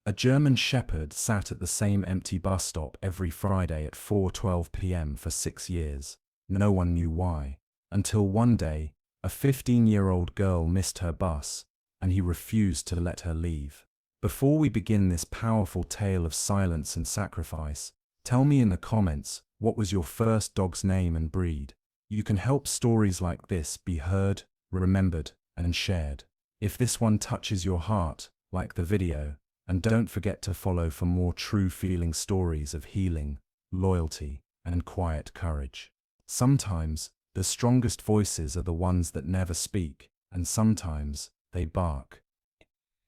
A German shepherd sat at the same empty bus stop every Friday at 4:12 p.m. for 6 years. No one knew why. Until one day, a 15-year-old girl missed her bus, and he refused to let her leave. Before we begin this powerful tale of silence and sacrifice, tell me in the comments, what was your first dog's name and breed? You can help stories like this be heard, remembered, and shared. If this one touches your heart, like the video, and don't forget to follow for more true feeling stories of healing, loyalty, and quiet courage. Sometimes, the strongest voices are the ones that never speak, and sometimes, they bark.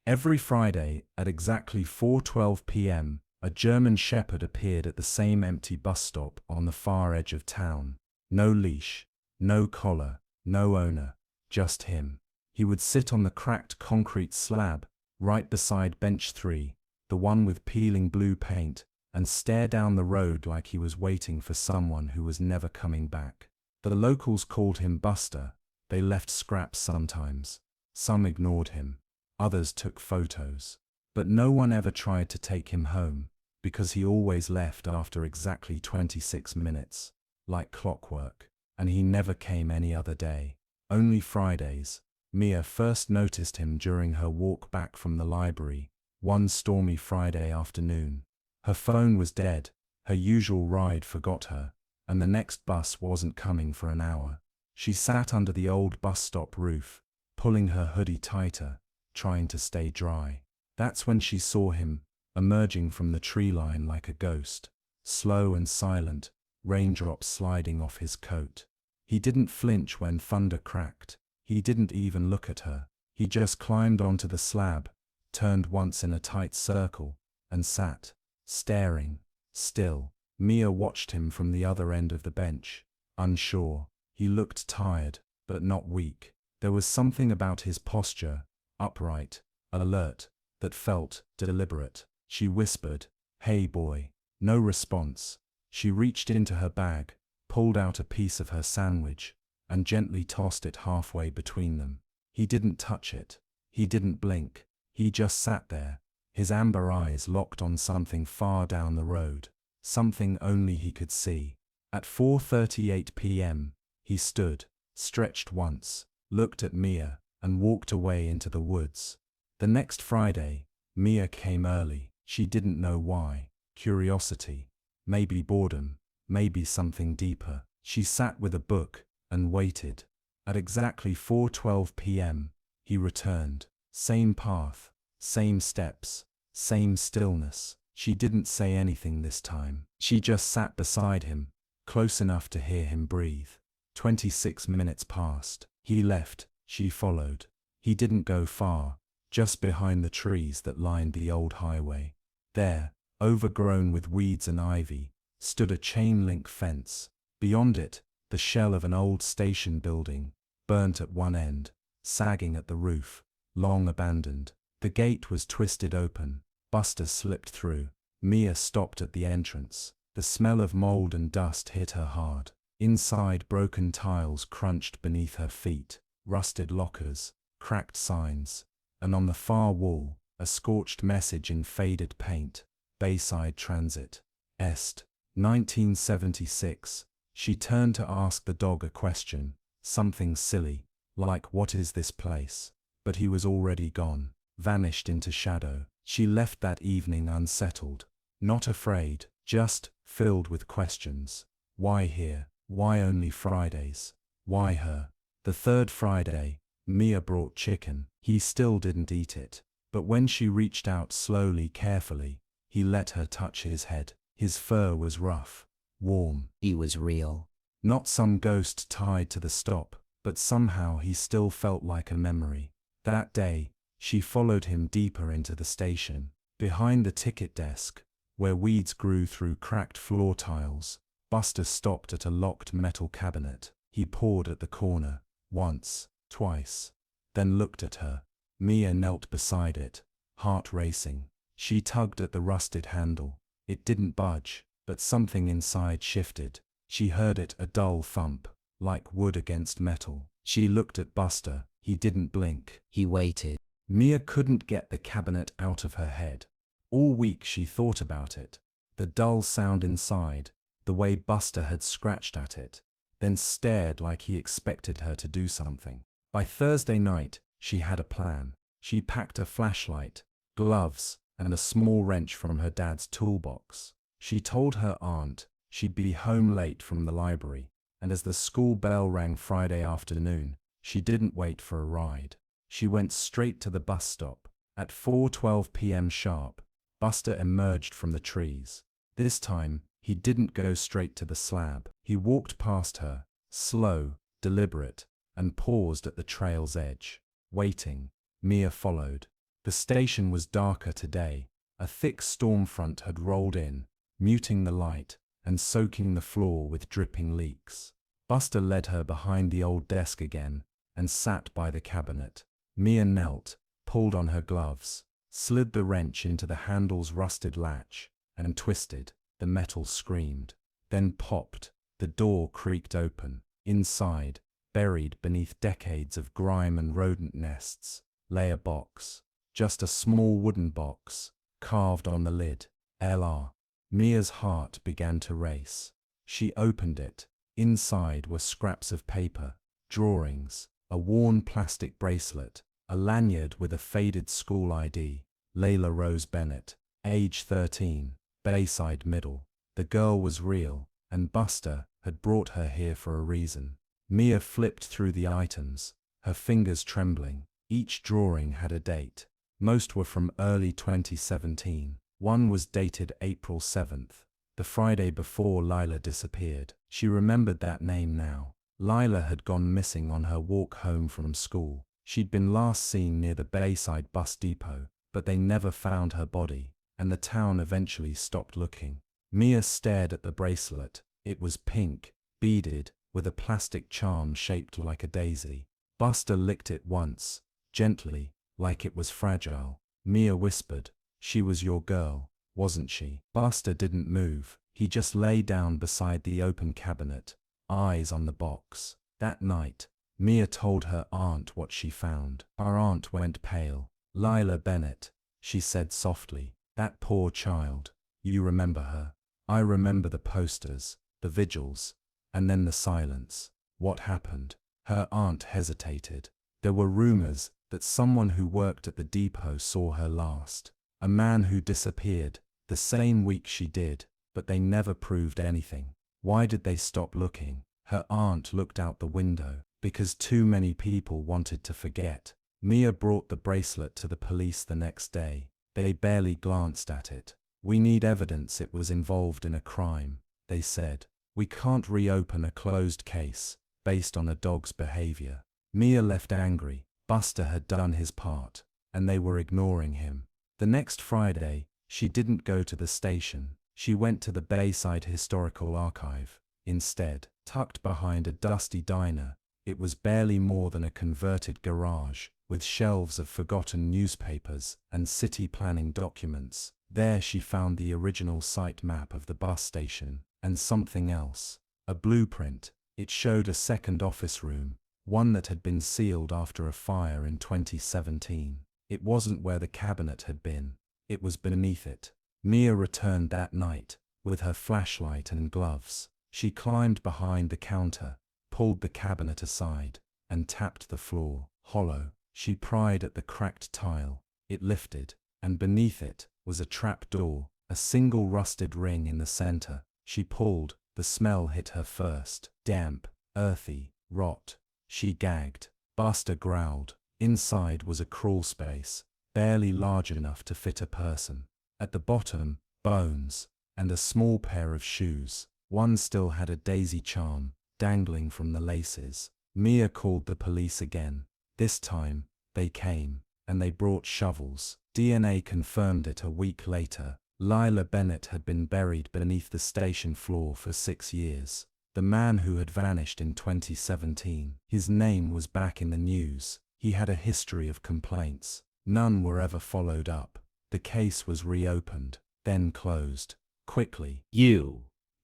Every Friday, at exactly 4:12 p.m., a German shepherd appeared at the same empty bus stop on the far edge of town. No leash, no collar, no owner, just him. He would sit on the cracked concrete slab, right beside bench 3, the one with peeling blue paint, and stare down the road like he was waiting for someone who was never coming back. The locals called him Buster. They left scraps sometimes. Some ignored him. Others took photos. But no one ever tried to take him home, because he always left after exactly 26 minutes, like clockwork, and he never came any other day. Only Fridays. Mia first noticed him during her walk back from the library, one stormy Friday afternoon. Her phone was dead, her usual ride forgot her, and the next bus wasn't coming for an hour. She sat under the old bus stop roof, pulling her hoodie tighter, trying to stay dry. That's when she saw him, emerging from the tree line like a ghost, slow and silent, raindrops sliding off his coat. He didn't flinch when thunder cracked. He didn't even look at her. He just climbed onto the slab, turned once in a tight circle, and sat, staring, still. Mia watched him from the other end of the bench, unsure. He looked tired, but not weak. There was something about his posture, upright, alert, that felt deliberate. She whispered, "Hey boy." No response. She reached into her bag, pulled out a piece of her sandwich, and gently tossed it halfway between them. He didn't touch it. He didn't blink. He just sat there, his amber eyes locked on something far down the road, something only he could see. At 4:38 p.m., he stood, stretched once, looked at Mia, and walked away into the woods. The next Friday, Mia came early. She didn't know why. Curiosity, maybe boredom, maybe something deeper. She sat with a book and waited. At exactly 4:12 p.m., he returned. Same path, same steps, same stillness. She didn't say anything this time. She just sat beside him, close enough to hear him breathe. 26 minutes passed. He left. She followed. He didn't go far, just behind the trees that lined the old highway. There, overgrown with weeds and ivy, stood a chain-link fence. Beyond it, the shell of an old station building, burnt at one end, sagging at the roof, long abandoned. The gate was twisted open. Buster slipped through. Mia stopped at the entrance. The smell of mold and dust hit her hard. Inside, broken tiles crunched beneath her feet, rusted lockers, cracked signs, and on the far wall, a scorched message in faded paint, Bayside Transit, Est, 1976. She turned to ask the dog a question, something silly, like "What is this place?" But he was already gone, vanished into shadow. She left that evening unsettled, not afraid, just filled with questions. Why here? Why only Fridays? Why her? The third Friday, Mia brought chicken. He still didn't eat it, but when she reached out slowly, carefully, he let her touch his head. His fur was rough, warm. He was real. Not some ghost tied to the stop, but somehow he still felt like a memory. That day, she followed him deeper into the station, behind the ticket desk, where weeds grew through cracked floor tiles. Buster stopped at a locked metal cabinet. He paused at the corner, once, twice, then looked at her. Mia knelt beside it, heart racing. She tugged at the rusted handle. It didn't budge, but something inside shifted. She heard it, a dull thump, like wood against metal. She looked at Buster. He didn't blink. He waited. Mia couldn't get the cabinet out of her head. All week she thought about it. The dull sound inside, the way Buster had scratched at it, then stared like he expected her to do something. By Thursday night, she had a plan. She packed a flashlight, gloves, and a small wrench from her dad's toolbox. She told her aunt she'd be home late from the library, and as the school bell rang Friday afternoon, she didn't wait for a ride. She went straight to the bus stop. At 4:12 p.m. sharp, Buster emerged from the trees. This time, he didn't go straight to the slab. He walked past her, slow, deliberate, and paused at the trail's edge. Waiting, Mia followed. The station was darker today. A thick storm front had rolled in, muting the light and soaking the floor with dripping leaks. Buster led her behind the old desk again and sat by the cabinet. Mia knelt, pulled on her gloves, slid the wrench into the handle's rusted latch, and twisted. The metal screamed, then popped. The door creaked open. Inside, buried beneath decades of grime and rodent nests, lay a box. Just a small wooden box, carved on the lid. LR. Mia's heart began to race. She opened it. Inside were scraps of paper, drawings, a worn plastic bracelet, a lanyard with a faded school ID. Layla Rose Bennett, age 13, Bayside Middle. The girl was real, and Buster had brought her here for a reason. Mia flipped through the items, her fingers trembling. Each drawing had a date. Most were from early 2017. One was dated April 7th, the Friday before Lila disappeared. She remembered that name now. Lila had gone missing on her walk home from school. She'd been last seen near the Bayside bus depot, but they never found her body, and the town eventually stopped looking. Mia stared at the bracelet. It was pink, beaded, with a plastic charm shaped like a daisy. Buster licked it once, gently, like it was fragile. Mia whispered, "She was your girl, wasn't she?" Buster didn't move. He just lay down beside the open cabinet, eyes on the box. That night, Mia told her aunt what she found. Her aunt went pale. "Lila Bennett," she said softly. "That poor child. You remember her?" "I remember the posters, the vigils, and then the silence." "What happened?" Her aunt hesitated. "There were rumors that someone who worked at the depot saw her last. A man who disappeared the same week she did, but they never proved anything." "Why did they stop looking?" Her aunt looked out the window. "Because too many people wanted to forget." Mia brought the bracelet to the police the next day. They barely glanced at it. "We need evidence it was involved in a crime," they said. "We can't reopen a closed case based on a dog's behavior." Mia left angry. Buster had done his part, and they were ignoring him. The next Friday, she didn't go to the station. She went to the Bayside Historical Archive. Instead, tucked behind a dusty diner, it was barely more than a converted garage, with shelves of forgotten newspapers and city planning documents. There she found the original site map of the bus station, and something else. A blueprint. It showed a second office room, one that had been sealed after a fire in 2017. It wasn't where the cabinet had been. It was beneath it. Mia returned that night, with her flashlight and gloves. She climbed behind the counter, pulled the cabinet aside, and tapped the floor. Hollow. She pried at the cracked tile. It lifted, and beneath it was a trap door, a single rusted ring in the center. She pulled. The smell hit her first. Damp, earthy, rot. She gagged. Buster growled. Inside was a crawl space, barely large enough to fit a person. At the bottom, bones, and a small pair of shoes. One still had a daisy charm, dangling from the laces. Mia called the police again. This time, they came, and they brought shovels. DNA confirmed it a week later. Lila Bennett had been buried beneath the station floor for 6 years. The man who had vanished in 2017. His name was back in the news. He had a history of complaints. None were ever followed up. The case was reopened, then closed. Quickly.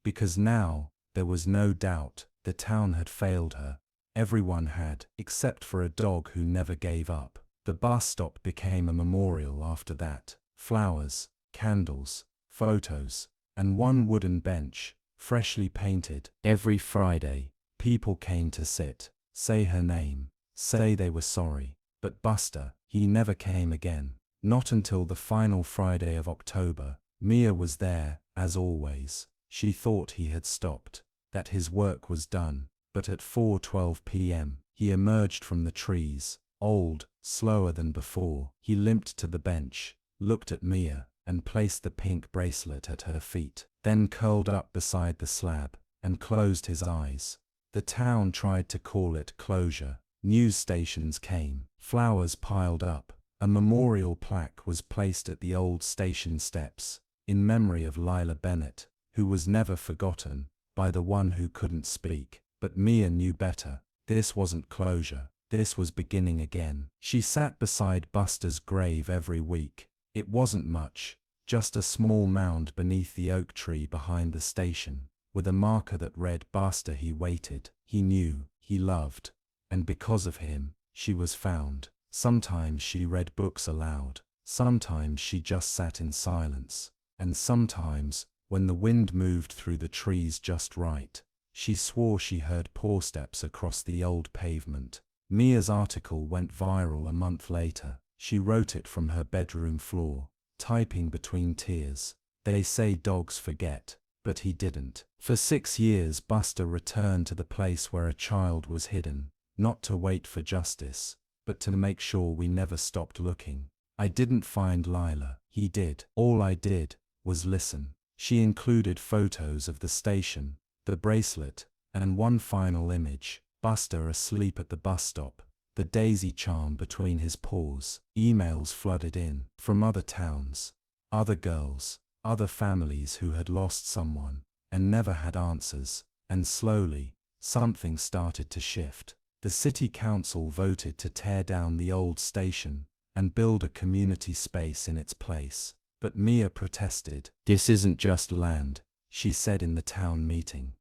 Because now, there was no doubt, the town had failed her. Everyone had, except for a dog who never gave up. The bus stop became a memorial after that. Flowers, candles, photos, and one wooden bench, freshly painted. Every Friday, people came to sit, say her name, say they were sorry. But Buster, he never came again. Not until the final Friday of October. Mia was there, as always. She thought he had stopped, that his work was done. But at 4:12 p.m., he emerged from the trees, old, slower than before. He limped to the bench, looked at Mia, and placed the pink bracelet at her feet, then curled up beside the slab, and closed his eyes. The town tried to call it closure. News stations came, flowers piled up. A memorial plaque was placed at the old station steps, in memory of Lila Bennett, who was never forgotten, by the one who couldn't speak. But Mia knew better. This wasn't closure, this was beginning again. She sat beside Buster's grave every week. It wasn't much, just a small mound beneath the oak tree behind the station, with a marker that read Buster. He waited, he knew, he loved, and because of him, she was found. Sometimes she read books aloud, sometimes she just sat in silence, and sometimes, when the wind moved through the trees just right, she swore she heard paw steps across the old pavement. Mia's article went viral a month later. She wrote it from her bedroom floor, typing between tears. They say dogs forget, but he didn't. For 6 years Buster returned to the place where a child was hidden, not to wait for justice, but to make sure we never stopped looking. I didn't find Lila, he did. All I did was listen. She included photos of the station, the bracelet, and one final image, Buster asleep at the bus stop, the daisy charm between his paws. Emails flooded in, from other towns, other girls, other families who had lost someone, and never had answers, and slowly, something started to shift. The city council voted to tear down the old station, and build a community space in its place. But Mia protested. "This isn't just land," she said in the town meeting.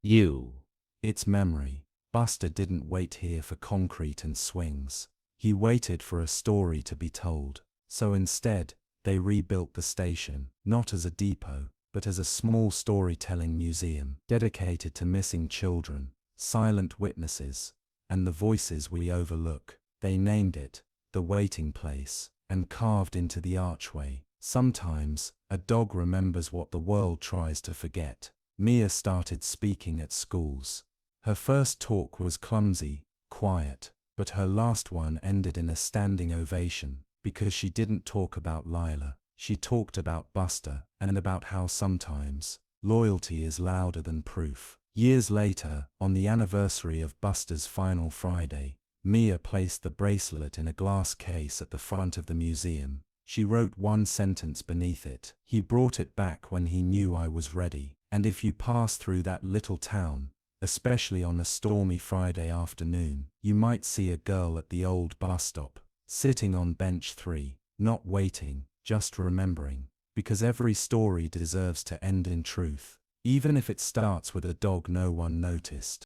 It's memory. Buster didn't wait here for concrete and swings. He waited for a story to be told. So instead, they rebuilt the station, not as a depot, but as a small storytelling museum, dedicated to missing children, silent witnesses, and the voices we overlook. They named it The Waiting Place, and carved into the archway, "Sometimes, a dog remembers what the world tries to forget." Mia started speaking at schools. Her first talk was clumsy, quiet, but her last one ended in a standing ovation, because she didn't talk about Lila. She talked about Buster, and about how sometimes, loyalty is louder than proof. Years later, on the anniversary of Buster's final Friday, Mia placed the bracelet in a glass case at the front of the museum. She wrote one sentence beneath it. "He brought it back when he knew I was ready." And if you pass through that little town, especially on a stormy Friday afternoon, you might see a girl at the old bus stop, sitting on bench 3, not waiting, just remembering. Because every story deserves to end in truth, even if it starts with a dog no one noticed.